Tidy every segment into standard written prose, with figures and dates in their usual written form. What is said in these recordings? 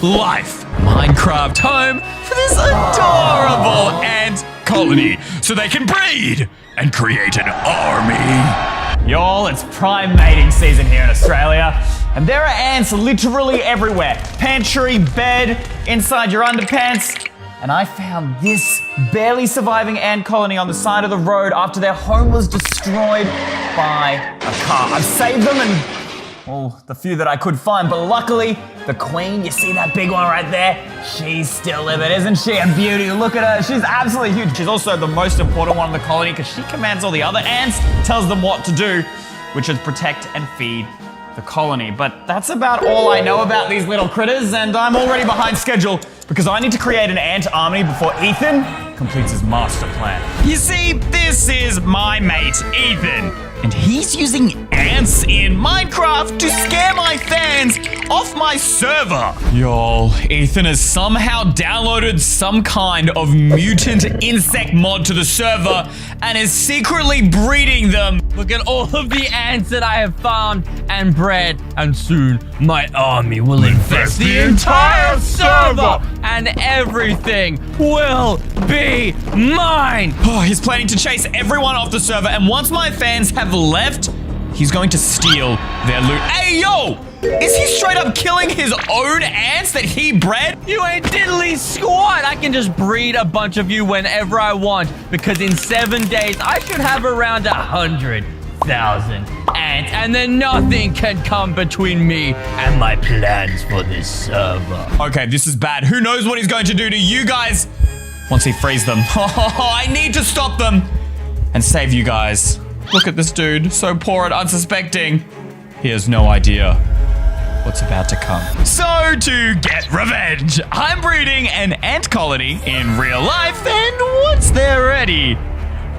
life Minecraft home for this adorable ant colony so they can breed and create an army. Y'all, it's prime mating season here in Australia, and there are ants literally everywhere. Pantry, bed, inside your underpants. And I found this barely surviving ant colony on the side of the road after their home was destroyed by a car. I've saved them and, well, the few that I could find, but luckily, the queen, you see that big one right there? She's still living, isn't she a beauty? Look at her, she's absolutely huge. She's also the most important one in the colony because she commands all the other ants, tells them what to do, which is protect and feed the colony. But that's about all I know about these little critters, and I'm already behind schedule because I need to create an ant army before Ethan completes his master plan. You see, this is my mate, Ethan, and he's using ants in Minecraft to scare my fans off my server. Y'all, Ethan has somehow downloaded some kind of mutant insect mod to the server and is secretly breeding them. Look at all of the ants that I have farmed and bred, and soon my army will infest the entire server, and everything will be mine. Oh, he's planning to chase everyone off the server, and once my fans have left, he's going to steal their loot. Hey, yo! Is he straight up killing his own ants that he bred? You ain't diddly squat. I can just breed a bunch of you whenever I want, because in 7 days, I should have around 100,000 ants, and then nothing can come between me and my plans for this server. Okay, this is bad. Who knows what he's going to do to you guys once he frees them? I need to stop them and save you guys. Look at this dude, so poor and unsuspecting. He has no idea what's about to come. So, to get revenge, I'm breeding an ant colony in real life, and once they're ready,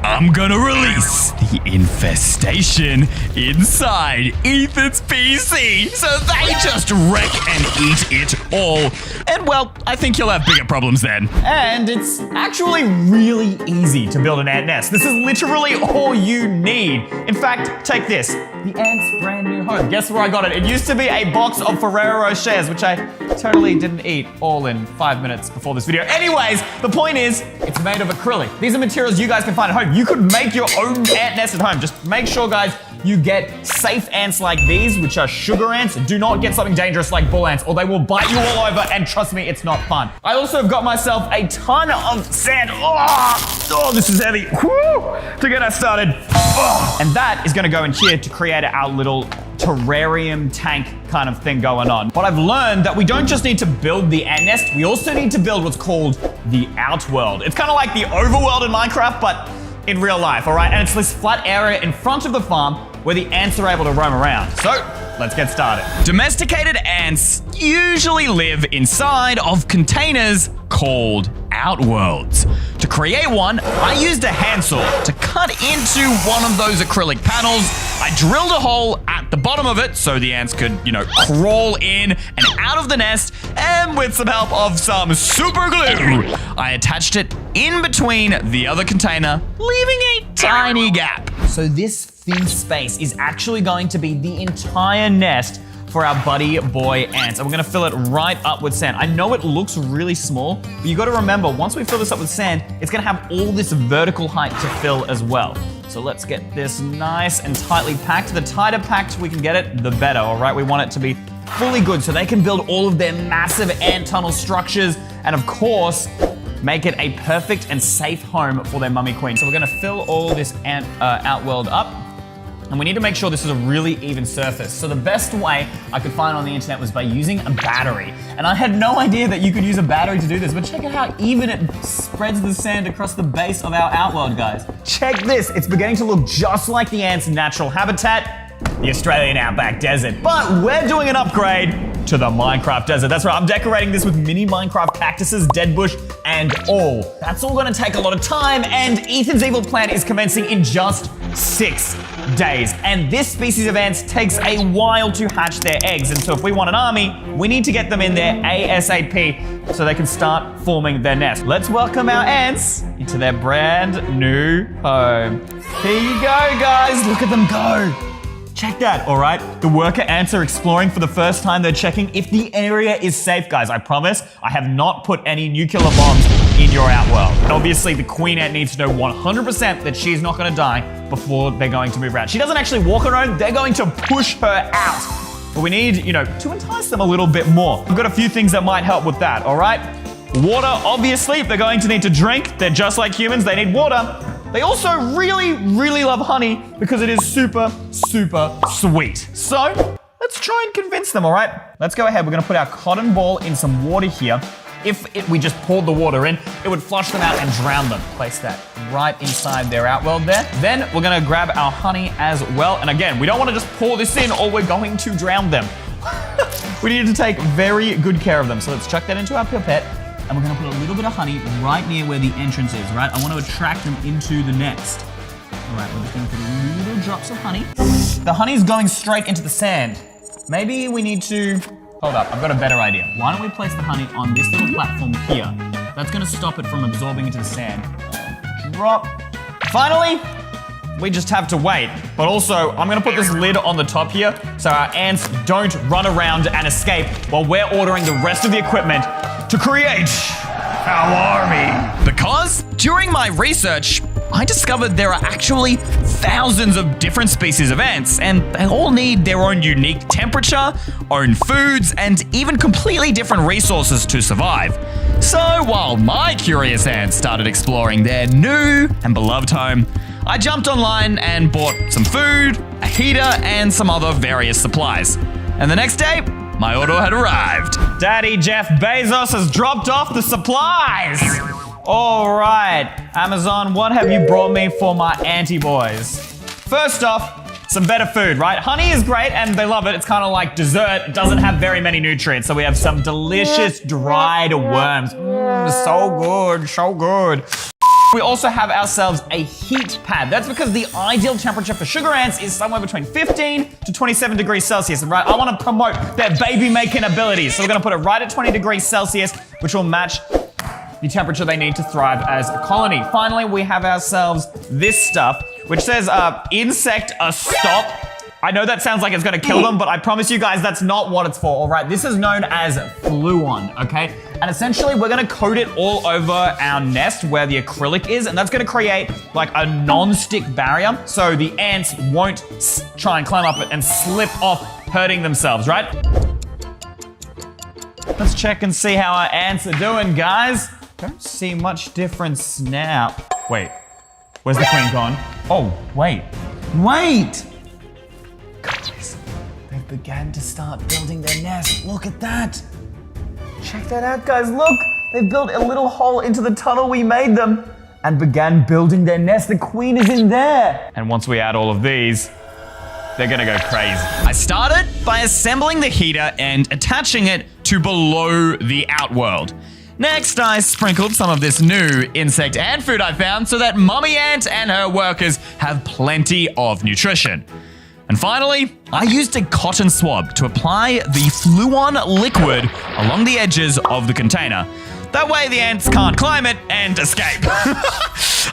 I'm gonna release the infestation inside Ethan's PC so they just wreck and eat it all. And well, I think you'll have bigger problems then. And it's actually really easy to build an ant nest. This is literally all you need. In fact, take this. The ant's brand new home. Guess where I got it? It used to be a box of Ferrero Rochers, which I totally didn't eat all in 5 minutes before this video. Anyways, the point is, it's made of acrylic. These are materials you guys can find at home. You could make your own ant nest at home. Just make sure, guys, you get safe ants like these, which are sugar ants. Do not get something dangerous like bull ants, or they will bite you all over, and trust me, it's not fun. I also have got myself a ton of sand. Oh, this is heavy. Woo, to get us started. Oh. And that is gonna go in here to create our little terrarium tank kind of thing going on. But I've learned that we don't just need to build the ant nest, we also need to build what's called the outworld. It's kind of like the overworld in Minecraft, but in real life, all right? And it's this flat area in front of the farm where the ants are able to roam around. So, let's get started. Domesticated ants usually live inside of containers called outworlds. To create one, I used a handsaw to cut into one of those acrylic panels. I drilled a hole at the bottom of it so the ants could, crawl in and out of the nest, and with some help of some super glue, I attached it in between the other container, leaving a tiny gap. So this thin space is actually going to be the entire nest for our buddy boy ants, and we're gonna fill it right up with sand. I know it looks really small, but you gotta remember, once we fill this up with sand, it's gonna have all this vertical height to fill as well. So let's get this nice and tightly packed. The tighter packed we can get it, the better, all right? We want it to be fully good so they can build all of their massive ant tunnel structures, and of course, make it a perfect and safe home for their mummy queen. So we're gonna fill all this ant outworld up. And we need to make sure this is a really even surface. So the best way I could find on the internet was by using a battery. And I had no idea that you could use a battery to do this, but check out how even it spreads the sand across the base of our outworld, guys. Check this, it's beginning to look just like the ants' natural habitat, the Australian outback desert. But we're doing an upgrade to the Minecraft desert. That's right, I'm decorating this with mini Minecraft cactuses, dead bush, and all. That's all gonna take a lot of time, and Ethan's evil plan is commencing in just 6 days. And this species of ants takes a while to hatch their eggs. And so if we want an army, we need to get them in there ASAP so they can start forming their nest. Let's welcome our ants into their brand new home. Here you go, guys. Look at them go. Check that, all right? The worker ants are exploring for the first time. They're checking if the area is safe, guys. I promise I have not put any nuclear bombs in your outworld. And obviously, the queen ant needs to know 100% that she's not going to die before they're going to move around. She doesn't actually walk on her own. They're going to push her out. But we need, to entice them a little bit more. I've got a few things that might help with that, all right? Water, obviously, if they're going to need to drink, they're just like humans. They need water. They also really, really love honey because it is super, super sweet. So let's try and convince them, all right? Let's go ahead. We're going to put our cotton ball in some water here. If we just poured the water in, it would flush them out and drown them. Place that right inside their outworld there. Then we're going to grab our honey as well. And again, we don't want to just pour this in or we're going to drown them. We need to take very good care of them. So let's chuck that into our pipette. And we're going to put a little bit of honey right near where the entrance is, right? I want to attract them into the nest. All right, we're just going to put little drops of honey. The honey's going straight into the sand. Maybe we need to... Hold up, I've got a better idea. Why don't we place the honey on this little platform here? That's going to stop it from absorbing into the sand. Drop. Finally, we just have to wait. But also, I'm going to put this lid on the top here so our ants don't run around and escape while we're ordering the rest of the equipment to create our army. Because during my research, I discovered there are actually thousands of different species of ants, and they all need their own unique temperature, own foods, and even completely different resources to survive. So while my curious ants started exploring their new and beloved home, I jumped online and bought some food, a heater, and some other various supplies. And the next day, my order had arrived. Daddy Jeff Bezos has dropped off the supplies. All right, Amazon, what have you brought me for my auntie boys? First off, some better food, right? Honey is great and they love it. It's kind of like dessert. It doesn't have very many nutrients. So we have some delicious dried worms. So good, so good. We also have ourselves a heat pad. That's because the ideal temperature for sugar ants is somewhere between 15 to 27 degrees Celsius. And right, I want to promote their baby making abilities. So we're going to put it right at 20 degrees Celsius, which will match the temperature they need to thrive as a colony. Finally, we have ourselves this stuff, which says insect a stop. I know that sounds like it's gonna kill them, but I promise you guys that's not what it's for, all right? This is known as fluon, okay? And essentially, we're gonna coat it all over our nest where the acrylic is, and that's gonna create like a non-stick barrier so the ants won't try and climb up it and slip off, hurting themselves, right? Let's check and see how our ants are doing, guys. Don't see much difference now. Wait, where's the queen gone? Oh, wait. Guys, they've began to start building their nest. Look at that. Check that out, guys. Look, they've built a little hole into the tunnel we made them and began building their nest. The queen is in there. And once we add all of these, they're gonna go crazy. I started by assembling the heater and attaching it to below the outworld. Next, I sprinkled some of this new insect ant food I found so that Mummy Ant and her workers have plenty of nutrition. And finally, I used a cotton swab to apply the fluon liquid along the edges of the container. That way the ants can't climb it and escape.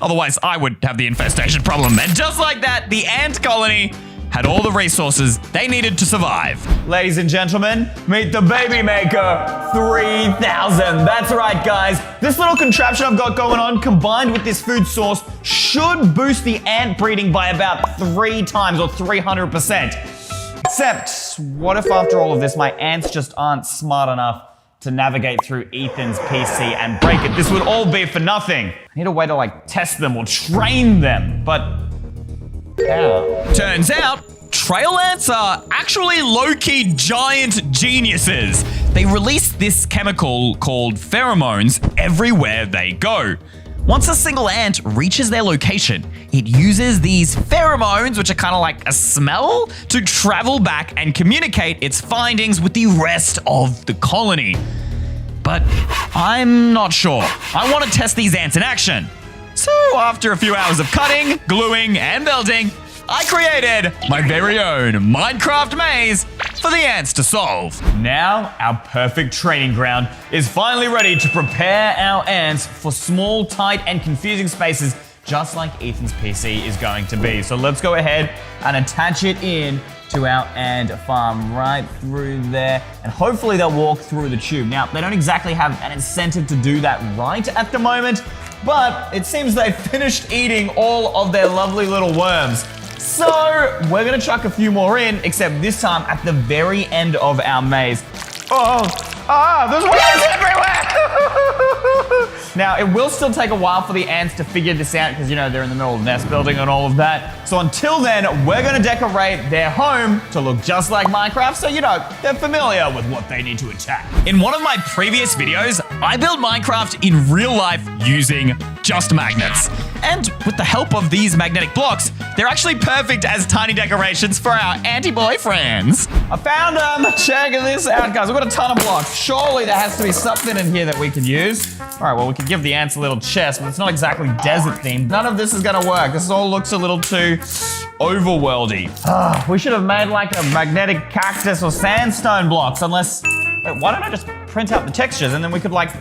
Otherwise, I would have the infestation problem. And just like that, the ant colony had all the resources they needed to survive. Ladies and gentlemen, meet the Baby Maker 3000. That's right, guys. This little contraption I've got going on, combined with this food source, should boost the ant breeding by about 3 times or 300%. Except, what if after all of this, my ants just aren't smart enough to navigate through Ethan's PC and break it? This would all be for nothing. I need a way to like test them or train them, but how? Turns out, trail ants are actually low-key giant geniuses. They release this chemical called pheromones everywhere they go. Once a single ant reaches their location, it uses these pheromones, which are kind of like a smell, to travel back and communicate its findings with the rest of the colony. But I'm not sure. I want to test these ants in action. So after a few hours of cutting, gluing, and building, I created my very own Minecraft maze for the ants to solve. Now, our perfect training ground is finally ready to prepare our ants for small, tight, and confusing spaces just like Ethan's PC is going to be. So let's go ahead and attach it in to our ant farm right through there. And hopefully they'll walk through the tube. Now, they don't exactly have an incentive to do that right at the moment, but it seems they've finished eating all of their lovely little worms. So we're gonna chuck a few more in, except this time at the very end of our maze. There's worms everywhere! Now, it will still take a while for the ants to figure this out because, you know, they're in the middle of nest building and all of that. So until then, we're gonna decorate their home to look just like Minecraft so, you know, they're familiar with what they need to attack. In one of my previous videos, I built Minecraft in real life using just magnets. And with the help of these magnetic blocks, they're actually perfect as tiny decorations for our anti-boyfriends. I found them. Check this out, guys. We've got a ton of blocks. Surely there has to be something in here that we can use. All right, well, we could give the ants a little chest, but it's not exactly desert themed. None of this is gonna work. This all looks a little too overworldy. We should have made like a magnetic cactus or sandstone blocks, unless... Wait, why don't I just print out the textures and then we could like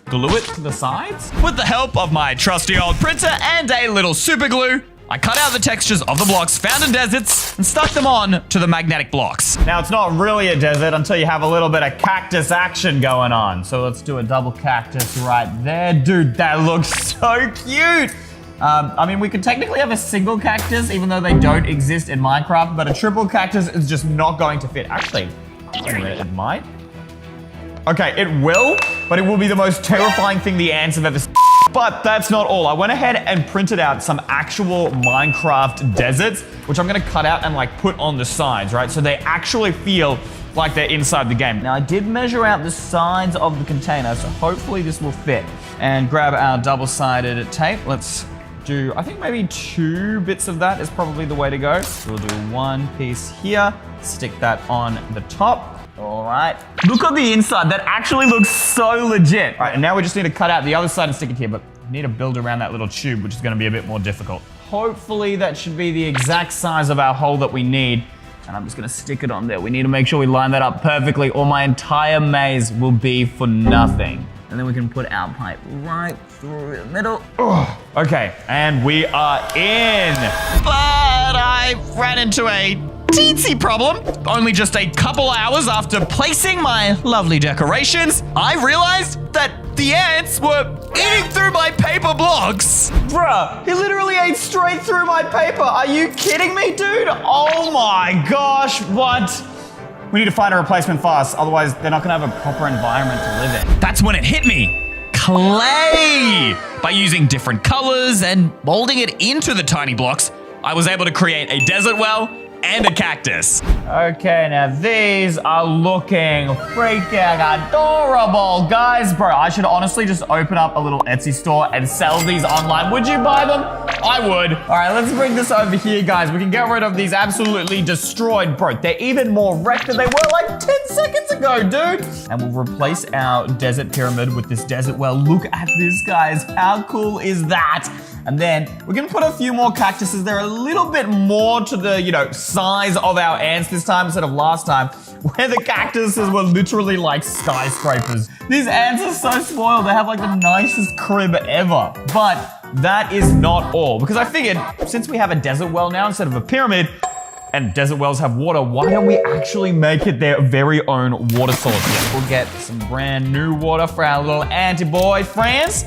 glue it to the sides? With the help of my trusty old printer and a little super glue, I cut out the textures of the blocks found in deserts and stuck them on to the magnetic blocks. Now, it's not really a desert until you have a little bit of cactus action going on. So let's do a double cactus right there. Dude, that looks so cute. I mean, we could technically have a single cactus, even though they don't exist in Minecraft, but a triple cactus is just not going to fit. Actually, wait a minute, it might. Okay, it will, but it will be the most terrifying thing the ants have ever seen. But that's not all. I went ahead and printed out some actual Minecraft deserts, which I'm gonna cut out and like put on the sides, right? So they actually feel like they're inside the game. Now, I did measure out the sides of the container, so hopefully this will fit. And grab our double-sided tape. Let's do, I think maybe 2 bits of that is probably the way to go. So we'll do 1 piece here, stick that on the top. All right. Look on the inside. That actually looks so legit. All right, and now we just need to cut out the other side and stick it here, but we need to build around that little tube, which is going to be a bit more difficult. Hopefully that should be the exact size of our hole that we need. And I'm just going to stick it on there. We need to make sure we line that up perfectly or my entire maze will be for nothing. And then we can put our pipe right through the middle. Oh, okay, and we are in. But I ran into a teensy problem. Only just a couple hours after placing my lovely decorations, I realized that the ants were eating through my paper blocks. Bruh, he literally ate straight through my paper. Are you kidding me, dude? Oh my gosh, what? We need to find a replacement fast, otherwise they're not gonna have a proper environment to live in. That's when it hit me. Clay! By using different colors and molding it into the tiny blocks, I was able to create a desert well and a cactus. Okay, now these are looking freaking adorable, guys. Bro, I should honestly just open up a little Etsy store and sell these online. Would you buy them? I would. All right, let's bring this over here, guys. We can get rid of these absolutely destroyed. Bro, they're even more wrecked than they were like 10 seconds ago, dude. And we'll replace our desert pyramid with this desert well. Look at this, guys. How cool is that? And then we're gonna put a few more cactuses. They're a little bit more to the, you know, size of our ants this time instead of last time, where the cactuses were literally like skyscrapers. These ants are so spoiled. They have like the nicest crib ever. But that is not all, because I figured since we have a desert well now instead of a pyramid, and desert wells have water, why don't we actually make it their very own water source? Yeah, we'll get some brand new water for our little anti-boy friends.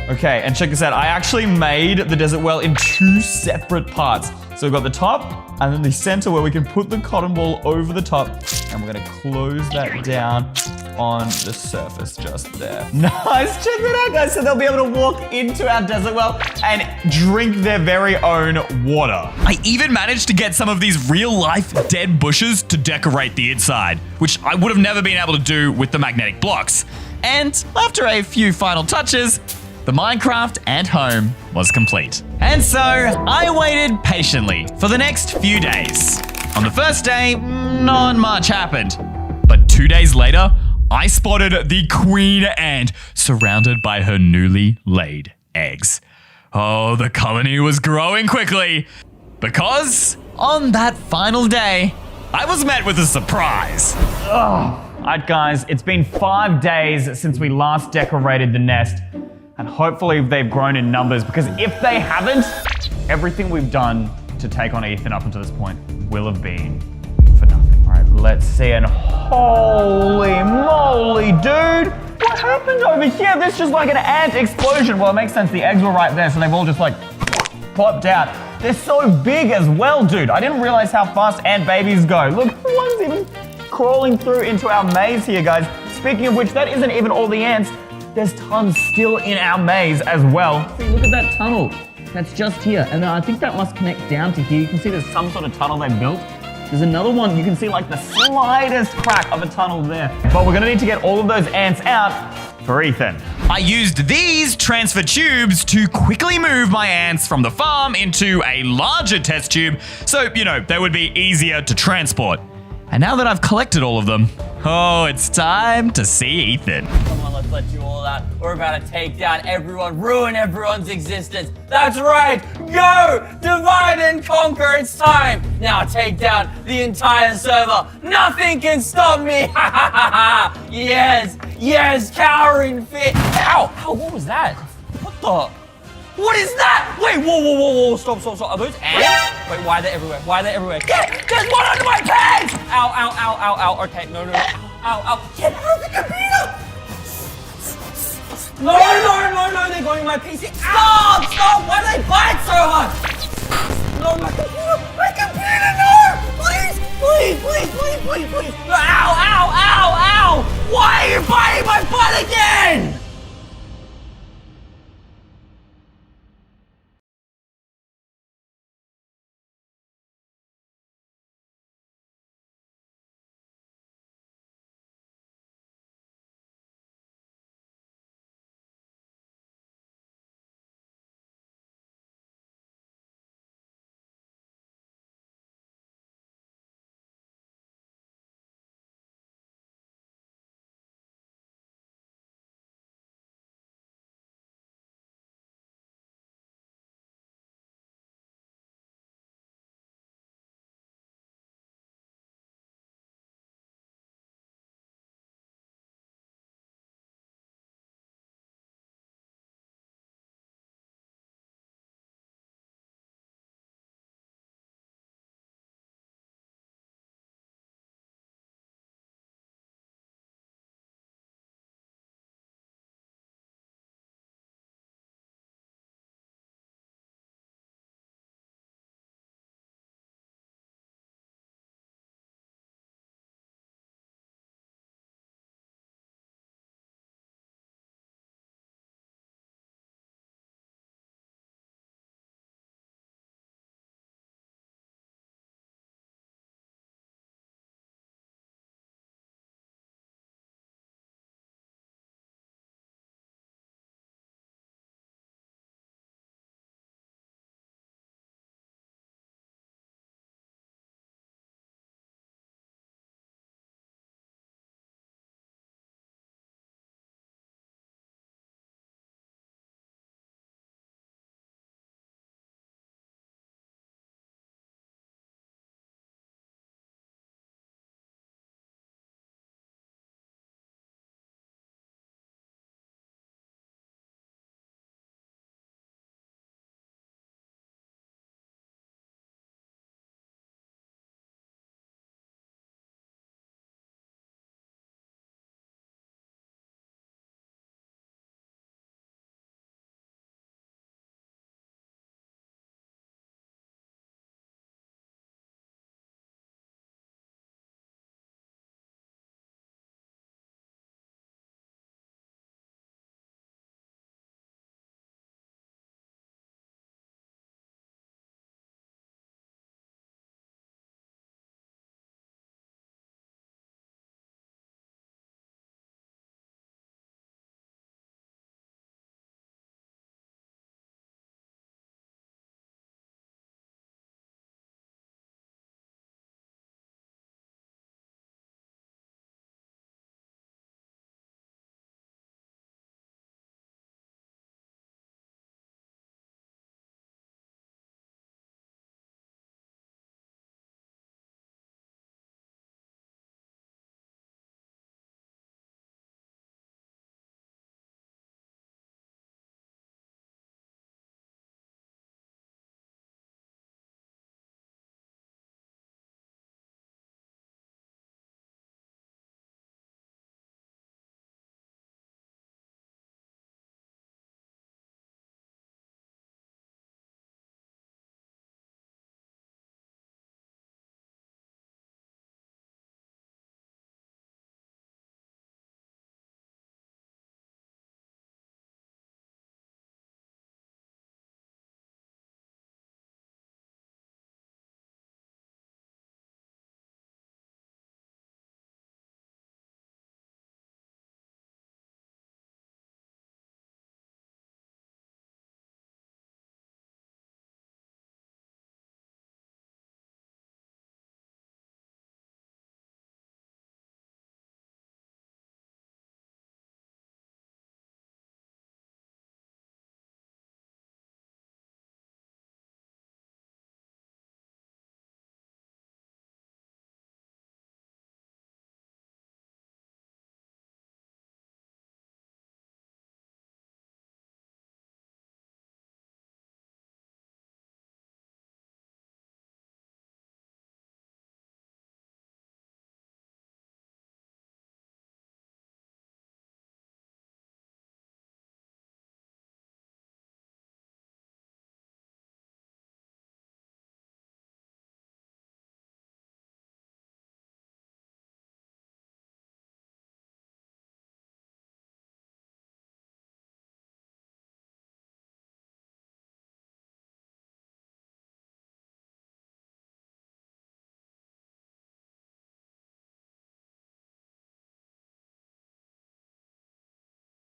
Okay, and check this out. I actually made the desert well in 2 separate parts. So we've got the top and then the center where we can put the cotton ball over the top, and we're gonna close that down on the surface just there. Nice, check that out, guys. So they'll be able to walk into our desert well and drink their very own water. I even managed to get some of these real life dead bushes to decorate the inside, which I would have never been able to do with the magnetic blocks. And after a few final touches, the Minecraft ant home was complete. And so I waited patiently for the next few days. On the first day, not much happened. But 2 days later, I spotted the queen ant surrounded by her newly laid eggs. Oh, the colony was growing quickly because on that final day, I was met with a surprise. All right, guys, it's been 5 days since we last decorated the nest. And hopefully they've grown in numbers, because if they haven't, everything we've done to take on Ethan up until this point will have been for nothing. All right, let's see. And holy moly, dude. What happened over here? There's just like an ant explosion. Well, it makes sense. The eggs were right there, so they've all just like popped out. They're so big as well, dude. I didn't realize how fast ant babies go. Look, one's even crawling through into our maze here, guys. Speaking of which, that isn't even all the ants. There's tons still in our maze as well. See, look at that tunnel. That's just here. And then I think that must connect down to here. You can see there's some sort of tunnel they built. There's another one. You can see like the slightest crack of a tunnel there. But we're gonna need to get all of those ants out for Ethan. I used these transfer tubes to quickly move my ants from the farm into a larger test tube so, you know, they would be easier to transport. And now that I've collected all of them, oh, it's time to see Ethan. Come on, let's let you all out. We're about to take down everyone, ruin everyone's existence. That's right. Go! Divide and conquer. It's time. Now take down the entire server. Nothing can stop me. Ha ha ha ha. Yes. Yes, cowering fit. Ow. Ow, what was that? What the? What is that? Wait, whoa. Stop. Are those ants? Wait, why are they everywhere? Get! There's one under my pants! Ow. Okay, no. Ow. Get out of the computer! No, they're going in my PC. Stop! Why do they bite so hard? No, my computer, no! Please! No, ow!